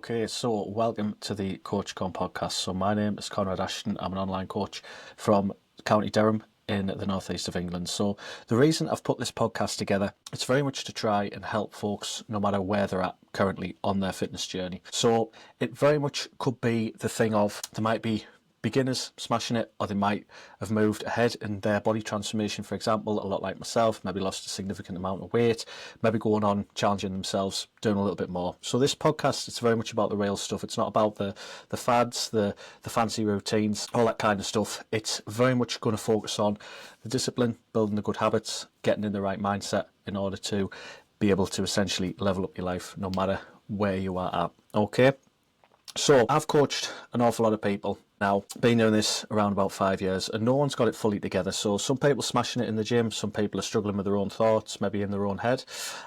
Okay, so welcome to the CoachCon podcast. So my name is Conrad Ashton. I'm an online coach from County Durham in the northeast of England. So the reason I've put this podcast together, it's very much to try and help folks no matter where they're at currently on their fitness journey. So it very much could be the thing of there might be beginners smashing it, or they might have moved ahead in their body transformation, for example, a lot like myself, maybe lost a significant amount of weight, maybe going on challenging themselves, doing a little bit more. So this podcast, it's very much about the real stuff. It's not about the fads, the fancy routines, all that kind of stuff. It's very much going to focus on the discipline, building the good habits, getting in the right mindset in order to be able to essentially level up your life no matter where you are at. Okay, so I've coached an awful lot of people now, been doing this around about 5 years, and no one's got it fully together. So some people smashing it in the gym, some people are struggling with their own thoughts, maybe in their own head,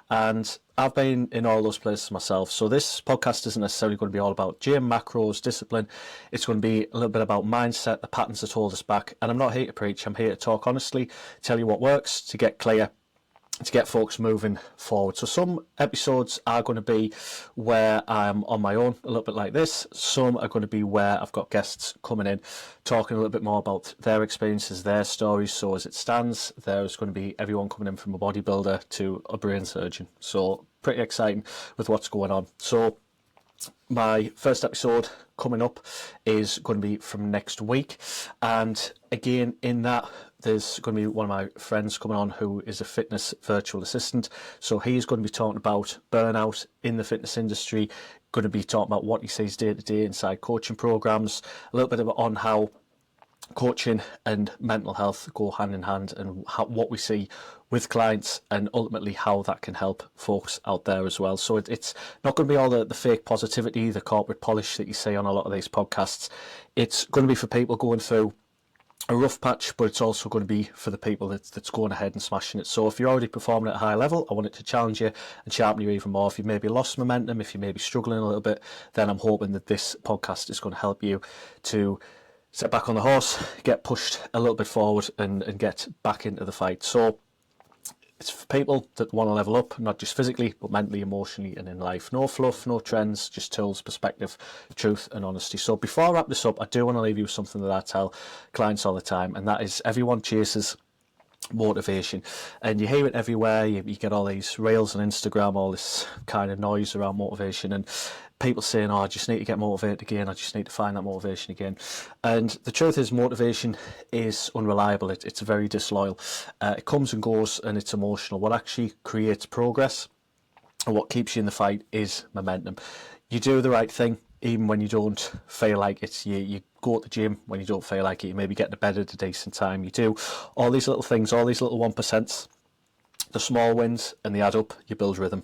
and I've been in all those places myself. So this podcast isn't necessarily going to be all about gym, macros, discipline. It's going to be a little bit about mindset, the patterns that hold us back, and I'm not here to preach. I'm here to talk honestly, tell you what works, to get clear, to get folks moving forward. So some episodes are going to be where I'm on my own, a little bit like this. Some are going to be where I've got guests coming in, talking a little bit more about their experiences, their stories. So as it stands, there's going to be everyone coming in from a bodybuilder to a brain surgeon. So pretty exciting with what's going on. So my first episode coming up is going to be from next week, and again in that there's going to be one of my friends coming on who is a fitness virtual assistant. So he's going to be talking about burnout in the fitness industry, going to be talking about what he sees day to day inside coaching programs, a little bit on how coaching and mental health go hand in hand, and what we see with clients, and ultimately how that can help folks out there as well. So it's not going to be all the fake positivity, the corporate polish that you see on a lot of these podcasts. It's going to be for people going through a rough patch, but it's also going to be for the people that's going ahead and smashing it. So if you're already performing at a high level, I want it to challenge you and sharpen you even more. If you've maybe lost momentum, if you may be struggling a little bit, then I'm hoping that this podcast is going to help you to set back on the horse, get pushed a little bit forward, and get back into the fight. So it's for people that want to level up, not just physically, but mentally, emotionally, and in life. No fluff, no trends, just tools, perspective, truth, and honesty. So before I wrap this up, I do want to leave you with something that I tell clients all the time, and that is everyone chases motivation, and you hear it everywhere. You get all these reels on Instagram, all this kind of noise around motivation, and people saying, oh, I just need to get motivated again, I just need to find that motivation again. And the truth is, motivation is unreliable. It's very disloyal. It comes and goes, and it's emotional. What actually creates progress and what keeps you in the fight is momentum. You do the right thing even when you don't feel like it. You go to the gym when you don't feel like it. You maybe get to bed at a decent time. You do all these little things, all these little 1%, the small wins, and they add up. You build rhythm.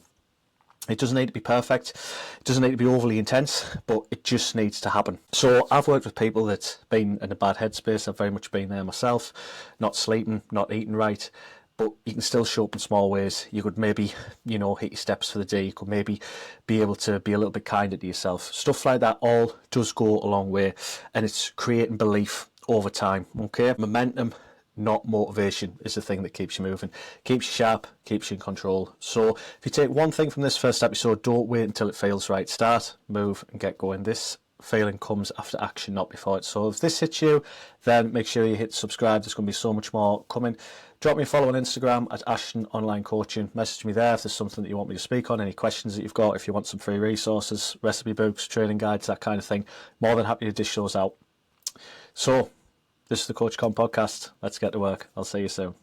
It doesn't need to be perfect, it doesn't need to be overly intense, but it just needs to happen. So I've worked with people that's been in a bad headspace. I've very much been there myself, not sleeping, not eating right, but you can still show up in small ways. You could maybe, hit your steps for the day. You could maybe be able to be a little bit kinder to yourself. Stuff like that all does go a long way, and it's creating belief over time, okay? Momentum, not motivation, is the thing that keeps you moving, keeps you sharp, keeps you in control. So if you take one thing from this first episode, don't wait until it feels right. Start, move, and get going. This feeling comes after action, not before it. So if this hits you, then make sure you hit subscribe. There's going to be so much more coming. Drop me a follow on Instagram at Ashton Online Coaching. Message me there if there's something that you want me to speak on, any questions that you've got, if you want some free resources, recipe books, training guides, that kind of thing. More than happy to dish those out. So this is the CoachCon podcast. Let's get to work. I'll see you soon.